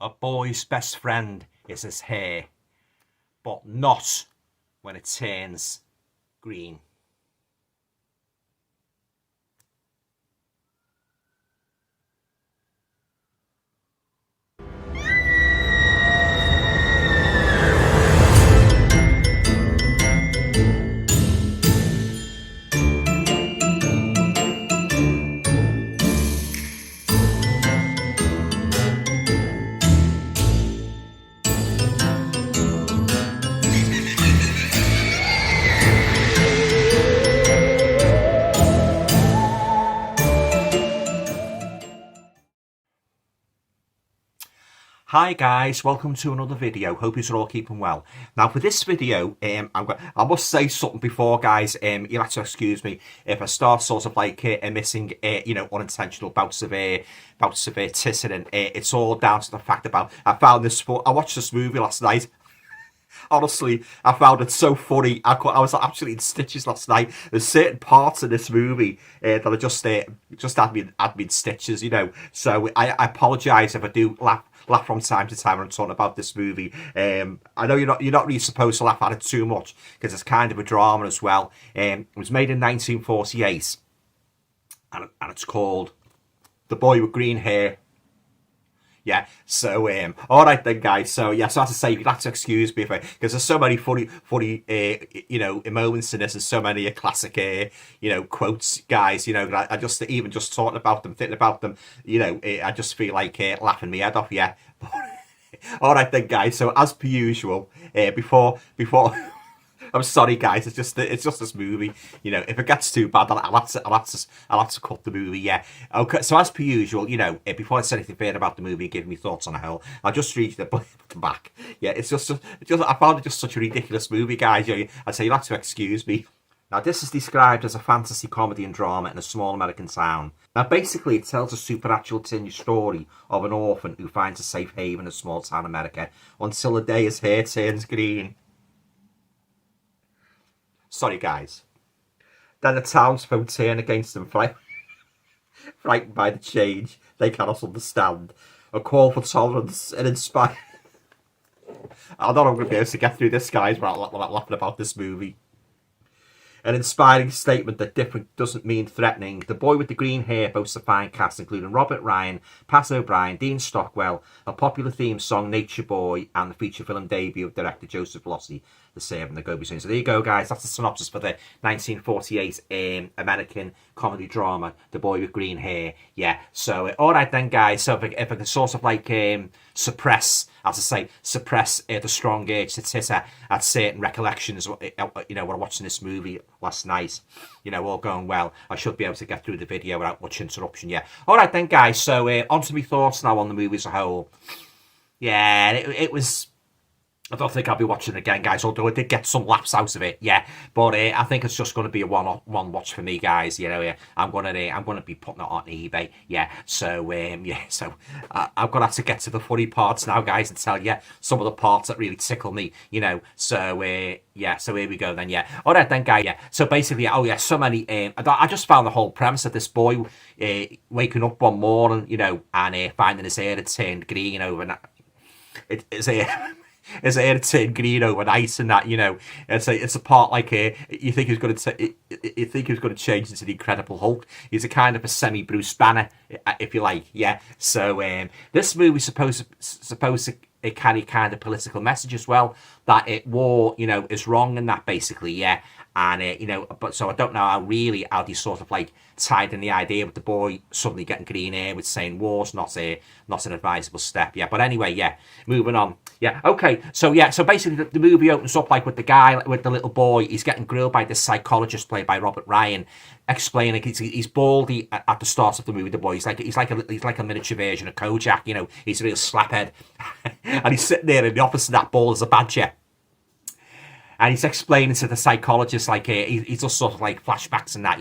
A boy's best friend is his hair, but not when it turns green. Hi guys, welcome to another video. Hope you're all keeping well. Now for this video, I must say something before, guys. You'll have to excuse me if I start sort of like missing, unintentional bouts of tissing. It's all down to the fact about I watched this movie last night. Honestly, I found it so funny. I was absolutely in stitches last night. There's certain parts of this movie that are just had me in stitches, So I apologise if I do laugh from time to time when I'm talking about this movie. I know you're not really supposed to laugh at it too much because it's kind of a drama as well. It was made in 1948, and it's called The Boy with Green Hair. Yeah, so all right then, guys. So yeah, so I have to say, you'd have to excuse me because there's so many funny moments in this, and so many classic quotes, guys. I just even just talking about them, thinking about them, I just feel like laughing my head off. Yeah. All right then, guys. So as per usual, before. I'm sorry, guys. It's just this movie. If it gets too bad, I'll have to cut the movie. Yeah. Okay. So as per usual, before I say anything further about the movie and give me thoughts on the whole, I'll just read the back. Yeah. It's just I found it just such a ridiculous movie, guys. I'd say you'll have to excuse me. Now, this is described as a fantasy comedy and drama in a small American town. Now, basically, it tells a supernatural tinged story of an orphan who finds a safe haven in a small town America until the day his hair turns green. Sorry, guys. Then the townsfolk turn against them, frightened by the change they cannot understand. A call for tolerance and inspire. I don't know if I'm going to be able to get through this, guys, without laughing about this movie. An inspiring statement that different doesn't mean threatening. The Boy with the Green Hair boasts a fine cast, including Robert Ryan, Pat O'Brien, Dean Stockwell, a popular theme song, Nature Boy, and the feature film debut of director Joseph Losey, The Servant, The Go-Between. So there you go, guys. That's the synopsis for the 1948 American comedy drama, The Boy with Green Hair. Yeah. So all right then, guys. So if I can sort of like suppress the strong urge to titter at certain recollections, when I'm watching this movie last night, all going well, I should be able to get through the video without much interruption. Yeah. All right then, guys. So on to my thoughts now on the movie as a whole. Yeah, it was. I don't think I'll be watching it again, guys, although I did get some laughs out of it, yeah. But I think it's just going to be a one watch for me, guys. I'm gonna be putting it on eBay, yeah. So so I've got to have to get to the funny parts now, guys, and tell you some of the parts that really tickle me, So yeah, so here we go then, yeah. All right then, guys, yeah. So basically, so many. I just found the whole premise of this boy waking up one morning, and finding his hair had turned green overnight. His hair turned green overnight, and that it's a part like you think he's going to change into the Incredible Hulk. He's a kind of a semi Bruce Banner, if you like, yeah. So this movie's supposed to carry kind of political message as well, that war is wrong, and that basically, yeah. And but so I don't know how they sort of like tied in the idea with the boy suddenly getting green hair with saying war's not an advisable step. Yeah, but anyway, yeah, moving on. Yeah, okay. So yeah, so basically the movie opens up like with the little boy. He's getting grilled by this psychologist played by Robert Ryan, explaining he's baldy at the start of the movie. The boy, he's like a miniature version of Kojak. He's a real slaphead, and he's sitting there in the office of that ball as a badger. And he's explaining to the psychologist, like, he's just sort of like flashbacks and that,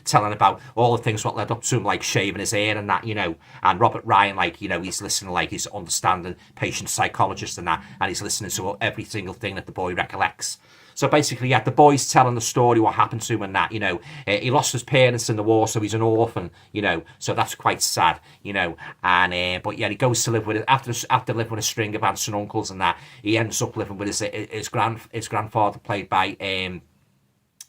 telling about all the things what led up to him, like shaving his hair and that, And Robert Ryan, like, he's listening, like, he's understanding patient psychologist and that, and he's listening to every single thing that the boy recollects. So basically, yeah, the boy's telling the story what happened to him and that, he lost his parents in the war, so he's an orphan, so that's quite sad, and but yeah, he goes to live with it after living with a string of aunts and uncles and that, he ends up living with his grandfather, played by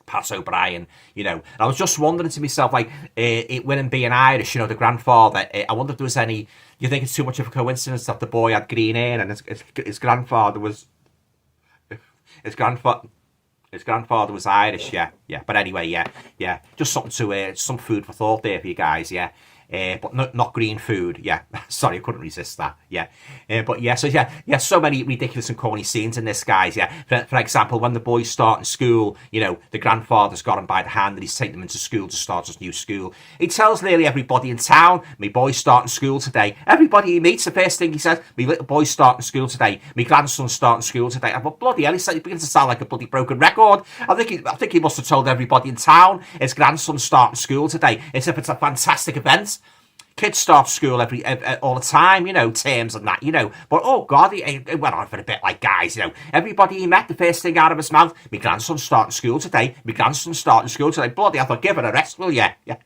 Pat O'Brien, And I was just wondering to myself, like, it with him being Irish, the grandfather, I wonder if there was any. You think it's too much of a coincidence that the boy had green hair and his grandfather was his grandfather. His grandfather was Irish, yeah. But anyway, yeah. Just something some food for thought there for you guys, yeah. But not green food, yeah. Sorry, I couldn't resist that, yeah. But yeah, so many ridiculous and corny scenes in this, guys, yeah. For example, when the boys start in school, the grandfather's got him by the hand and he's taking them into school to start his new school. He tells nearly everybody in town, my boy's starting school today. Everybody he meets, the first thing he says, my little boy's starting school today. My grandson's starting school today. But bloody hell, he begins to sound like a bloody broken record. I think he must have told everybody in town his grandson's starting school today. It's a fantastic event. Kids start school all the time, terms and that, But, oh, God, it went on for a bit like, guys, Everybody he met, the first thing out of his mouth, my grandson's starting school today. My grandson's starting school today. Bloody, I thought, give it a rest, will you? Yeah.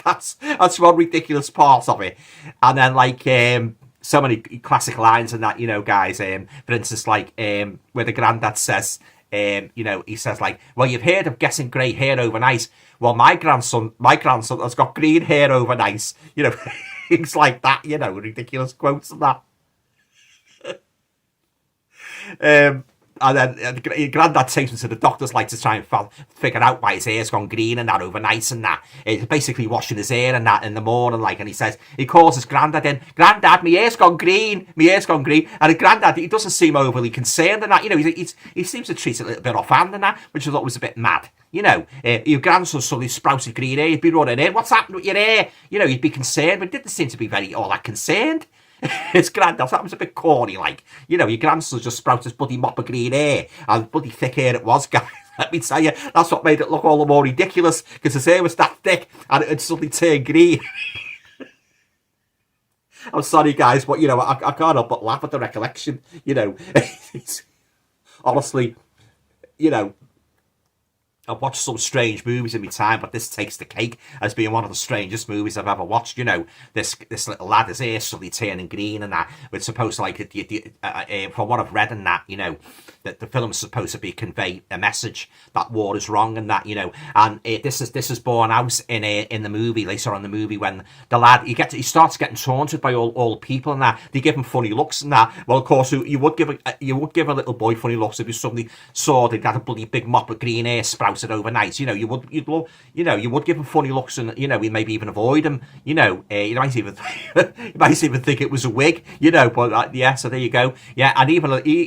That's one ridiculous part of it. And then, like, so many classic lines and that, guys. For instance, like, where the granddad says, he says, like, well, you've heard of getting grey hair overnight. Well, my grandson has got green hair overnight. Things like that, ridiculous quotes and that. And then Grandad takes him to the doctor's, like, to try and figure out why his hair's gone green and that overnight and that. He's basically washing his hair and that in the morning, like, and he calls his Grandad in, Grandad, my hair's gone green. And his Grandad, he doesn't seem overly concerned and that, he seems to treat it a little bit offhand and that, which I thought was a bit mad. Your grandson suddenly sprouted green hair, you'd be running in, what's happened with your hair? You'd be concerned, but it didn't seem to be all that concerned. His granddad, that was a bit corny, like, your grandson's just sprouted his bloody mop of green hair, and bloody thick hair it was, guys. Let me tell you, that's what made it look all the more ridiculous, because his hair was that thick, and it had suddenly turned green. I'm sorry, guys, but, I can't help but laugh at the recollection, honestly, I've watched some strange movies in my time, but this takes the cake as being one of the strangest movies I've ever watched. This little lad, his hair suddenly turning green and that. It's supposed to, like, from what I've read and that, that the film's supposed to be convey a message that war is wrong and that, and this is borne out in the movie, later on in the movie, when the lad, he starts getting taunted by all the people and that. They give him funny looks and that. Well, of course, you would give a little boy funny looks if you suddenly saw they'd got a bloody big mop of green hair sprouted overnight. You would give him funny looks and, maybe even avoid him. You might even think it was a wig, but yeah, so there you go. Yeah, and he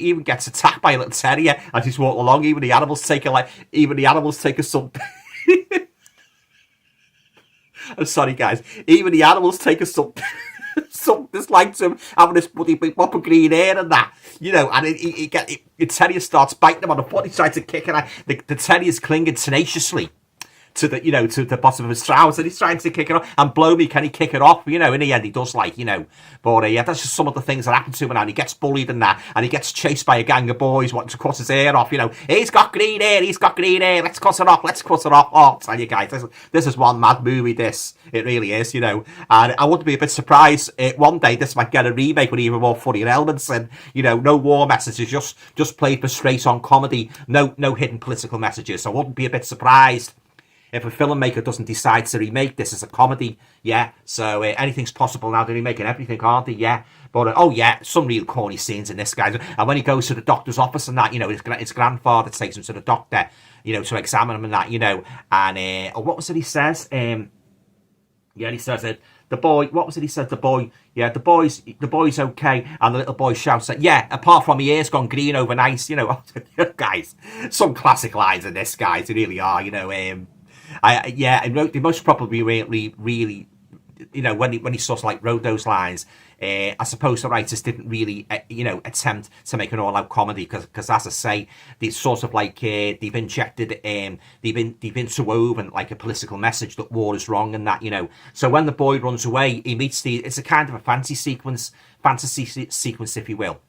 even gets attacked by a little terrier as he's walking along. Even the animals take a some. I'm sorry, guys. Even the animals take a some dislike to him having this bloody big mop of green hair and that, and the terrier starts biting him on the foot. He tries to kick it. The terrier's clinging tenaciously to the, to the bottom of his trousers, and he's trying to kick it off, and blow me, can he kick it off? In the end he does, like, but yeah, that's just some of the things that happen to him, and he gets bullied and that, and he gets chased by a gang of boys wanting to cut his hair off. He's got green hair, let's cut it off. Oh, I'll tell you guys, this is one mad movie, it really is, and I wouldn't be a bit surprised one day this might get a remake with even more funny elements, and no war messages, just played for straight on comedy, no hidden political messages. So I wouldn't be a bit surprised if a filmmaker doesn't decide to remake this as a comedy. Yeah, so anything's possible now. They're remaking everything, aren't they? Yeah, but oh yeah, some real corny scenes in this, guys. And when he goes to the doctor's office and that, his grandfather takes him to the doctor, to examine him and that, and what was it he says? Yeah, he says it. The boy, what was it he said? The boy's okay. And the little boy shouts that, yeah, apart from my hair's gone green overnight, guys, some classic lines in this, guys. They really are, they most probably really, when he sort of like wrote those lines, I suppose the writers didn't really, attempt to make an all-out comedy because, as I say, they sort of like they've injected, they've interwoven like a political message that war is wrong and that, So when the boy runs away, he meets it's a kind of a fantasy sequence, if you will.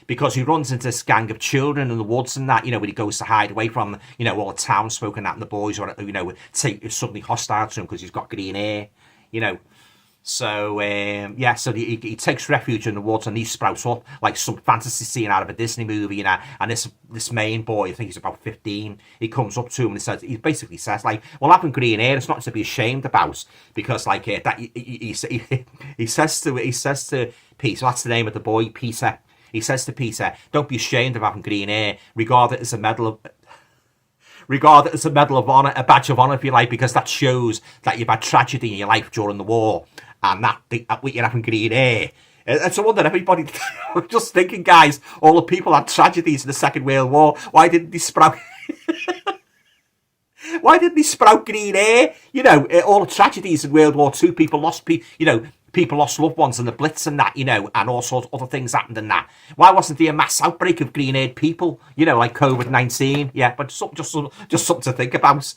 because he runs into this gang of children in the woods and that, when he goes to hide away from, all the townsfolk and that, and the boys are, take suddenly hostile to him because he's got green hair, So, so he takes refuge in the woods, and he sprouts up like some fantasy scene out of a Disney movie, and this main boy, I think he's about 15, he comes up to him and he basically says, like, well, having green hair, it's not to be ashamed about, because, like, that he says to Peter, that's the name of the boy, Peter, he says to Peter, don't be ashamed of having green hair, regard it as a medal of honor, a badge of honor, if you like, because that shows that you've had tragedy in your life during the war, and that you're having green hair. It's a wonder everybody. I'm just thinking, guys, all the people had tragedies in the Second World War. Why didn't they sprout? Why didn't they sprout green hair? All the tragedies in World War II. People lost people lost loved ones in the Blitz and that, and all sorts of other things happened in that. Why wasn't there a mass outbreak of green-haired people, like COVID-19? Yeah, but just something to think about.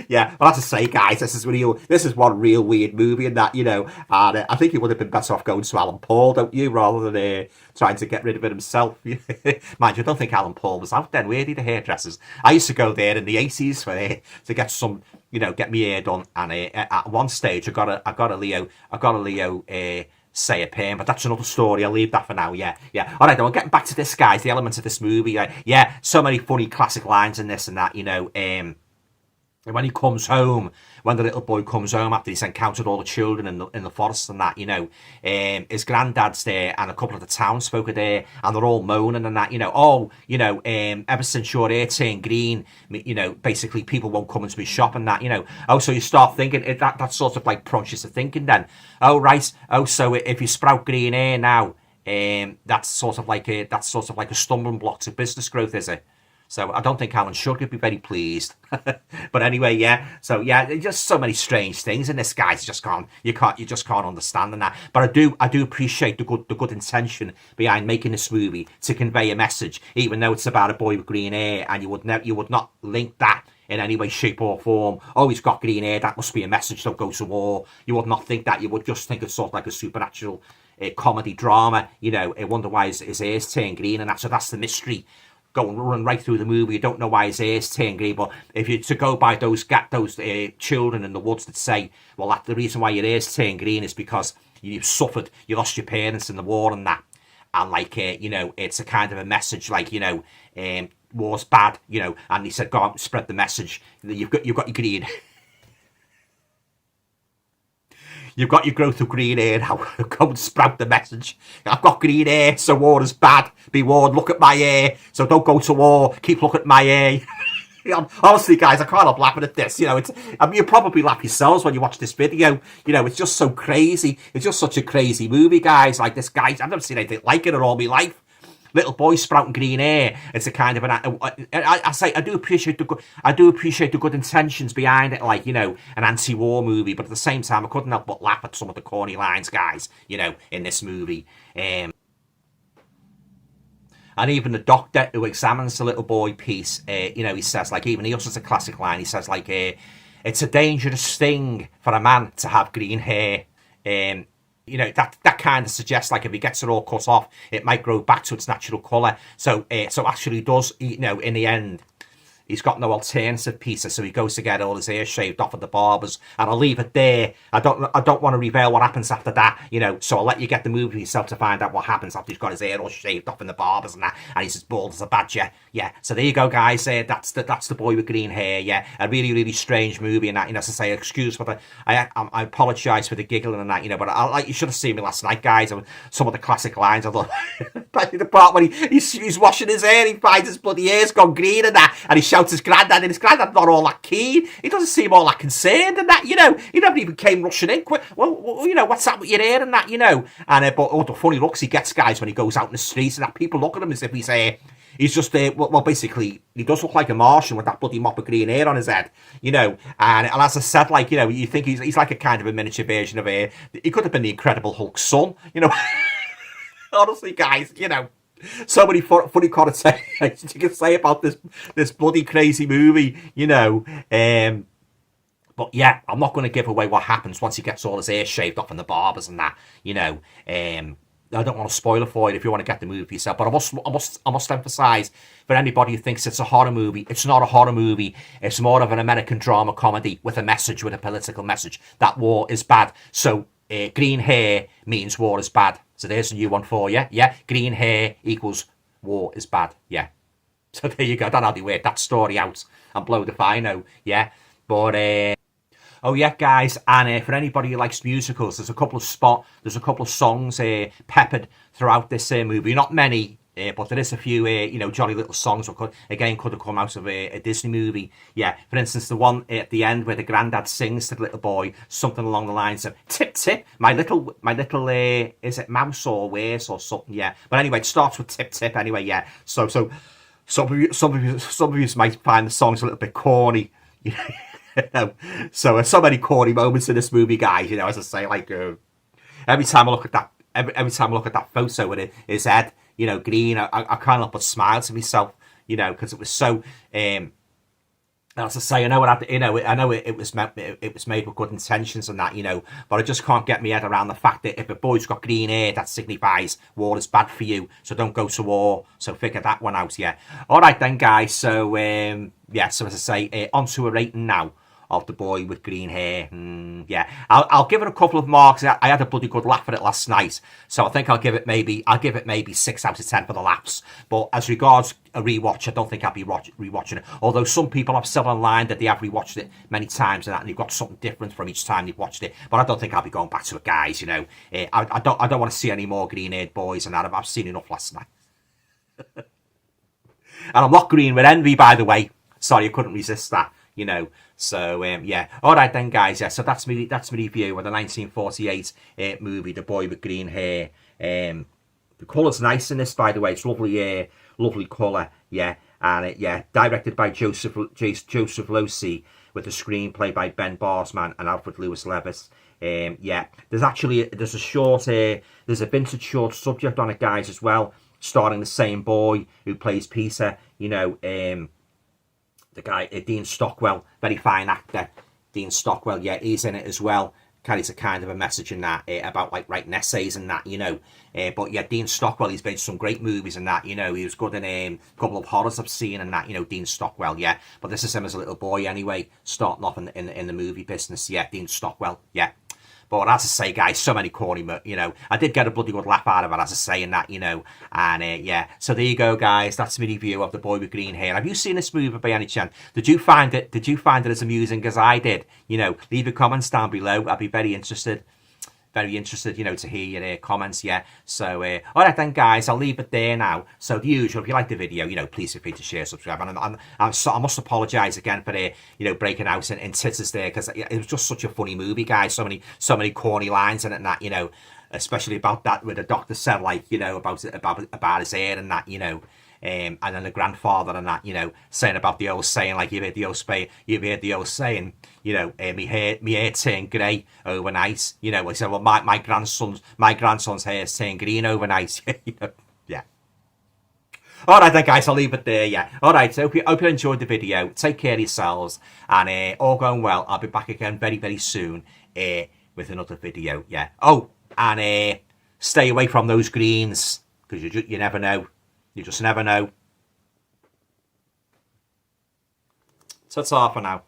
Yeah, well, as I say, guys, this is one real weird movie and that, and I think he would have been better off going to Alan Paul, don't you, rather than trying to get rid of it himself. Mind you, I don't think Alan Paul was out then, were he, the hairdressers? I used to go there in the 80s to get some, get my hair done, and at one stage I got a Leo say a perm, but that's another story. I'll leave that for now. Yeah. All right, then, getting back to this, guys, the elements of this movie. So many funny classic lines in this and that, And when he comes home, when the little boy comes home after he's encountered all the children in the forest and that, his granddad's there and a couple of the townsfolk are there, and they're all moaning and that, ever since your hair turned green, basically people won't come into my shop and that, so you start thinking, that sort of like prompts you to thinking then, so if you sprout green hair now, that's sort of like a stumbling block to business growth, is it? So I don't think Alan Sugar would be very pleased. But anyway, yeah. So yeah, just so many strange things in this, guys. You just can't understand that. But I do appreciate the good intention behind making this movie to convey a message, even though it's about a boy with green hair, and you would not link that in any way, shape or form. Oh, he's got green hair, that must be a message, don't go to war. You would not think that. You would just think it's sort of like a supernatural comedy drama. I wonder why his hair's turned green, and that's the mystery. Run right through the movie. You don't know why his hair's turned green, but if you to go by those children in the woods that say, well, that's the reason why your hair's turned green is because you've suffered, you lost your parents in the war and that, and like it's a kind of a message, like war's bad, and he said, go out and spread the message. You've got your green. You've got your growth of green hair now. Go and sprout the message. I've got green hair, so war is bad. Be warned, look at my hair. So don't go to war. Keep looking at my hair. Honestly, guys, I can't help laughing at this. You probably laugh yourselves when you watch this video. it's just so crazy. It's just such a crazy movie, guys. Like this, guys, I've never seen anything like it in all my life. Little boy sprouting green hair. It's a kind of I do appreciate the good intentions behind it, like an anti-war movie. But at the same time, I couldn't help but laugh at some of the corny lines, guys. In this movie, and even the doctor who examines the little boy piece, he says, like, even he utters a classic line. He says, like, it's a dangerous thing for a man to have green hair. That kind of suggests, like, if he gets it all cut off, it might grow back to its natural colour. So actually does, in the end, he's got no alternative, Peter, so he goes to get all his hair shaved off at the barber's, and I'll leave it there. I don't want to reveal what happens after that, so I'll let you get the movie yourself to find out what happens after he's got his hair all shaved off in the barber's and that, and he's as bald as a badger. Yeah, so there you go, guys. That's the boy with green hair. Yeah, a really, really strange movie, and that, as I say, excuse for I apologise for the giggling and that, but you should have seen me last night, guys. Some of the classic lines, I thought, especially the part when he's washing his hair, he finds his bloody hair's gone green and that, and he shouts his granddad, and his granddad's not all that keen. He doesn't seem all that concerned and that, he never even came rushing in quick. Well, what's that with your hair and that, and but the funny looks he gets, guys, when he goes out in the streets and that, people look at him as if he's just basically, he does look like a Martian with that bloody mop of green hair on his head, and as I said, like, you think he's like a kind of a miniature version of hair. He could have been the Incredible Hulk's son, honestly, guys, so many funny connotations you can say about this bloody crazy movie, but yeah, I'm not going to give away what happens once he gets all his hair shaved off in the barbers and that, I don't want to spoil it for you if you want to get the movie for yourself. But I must emphasise, for anybody who thinks it's a horror movie, it's not a horror movie. It's more of an American drama comedy with a message, with a political message that war is bad. So green hair means war is bad. So there's a new one for you. Yeah, green hair equals war is bad. Yeah. So there you go. I don't know how they work that story out and blow the fino. Yeah, but. Oh yeah, guys, and for anybody who likes musicals, there's a couple of songs peppered throughout this movie. Not many, but there is a few, jolly little songs that could have come out of a Disney movie. Yeah, for instance, the one at the end where the granddad sings to the little boy something along the lines of "Tip tip, my little, is it mouse or worse or something?" Yeah, but anyway, it starts with "Tip tip." Anyway, yeah. So some of you might find the songs a little bit corny. So many corny moments in this movie, guys. As I say, like every time I look at that, every time I look at that photo with his head, green, I can't help but smile to myself, because it was so. As I say, I know it was made with good intentions and that, but I just can't get my head around the fact that if a boy's got green hair, that signifies war is bad for you. So don't go to war. So figure that one out, yeah. All right then, guys. So so as I say, on to a rating now of The Boy with Green Hair. Yeah, I'll give it a couple of marks. I had a bloody good laugh at it last night, so I think I'll give it maybe 6 out of 10 for the laughs. But as regards a rewatch, I don't think I'll be rewatching it. Although some people have said online that they have rewatched it many times and they've got something different from each time they've watched it. But I don't think I'll be going back to it, guys. I don't want to see any more green-haired boys and that. I've seen enough last night. And I'm not green with envy, by the way. Sorry, I couldn't resist that. So yeah. All right then, guys. Yeah. So that's my review of the 1948 movie, The Boy with Green Hair. The colour's nice in this, by the way. It's lovely, lovely colour. Yeah, and directed by Joseph Losey, with the screenplay by Ben Barsman and Alfred Lewis Levis. There's a vintage short subject on it, guys, as well, starring the same boy who plays Peter. The guy, Dean Stockwell, very fine actor. Dean Stockwell, yeah, he's in it as well. Carries a kind of a message in that about like writing essays and that, But yeah, Dean Stockwell, he's made some great movies and that, He was good in a couple of horrors I've seen and that, Dean Stockwell, yeah. But this is him as a little boy anyway, starting off in the movie business, yeah. Dean Stockwell, yeah. But as I say, guys, so many corny, I did get a bloody good laugh out of it, as I say, in that, and yeah. So there you go, guys. That's my review of The Boy with Green Hair. Have you seen this movie by any chance? Did you find it as amusing as I did? Leave your comments down below. I'd be very interested, to hear your comments, yeah. So, all right then, guys, I'll leave it there now. So, the usual, if you like the video, please feel free to share, subscribe. And I must apologise again for, breaking out in titters there, because it was just such a funny movie, guys. So many corny lines in it and that, especially about that, where the doctor said, like, about his hair and that, and then the grandfather and that, saying about the old saying, like you've heard the old saying, me hair turned grey overnight. He said, well, my grandson's hair turned green overnight. Yeah. All right then, guys, I'll leave it there. Yeah. All right. So hope you enjoyed the video. Take care of yourselves, and all going well. I'll be back again very, very soon with another video. Yeah. Oh, and stay away from those greens, because you never know. You just never know. Ta-ta for now.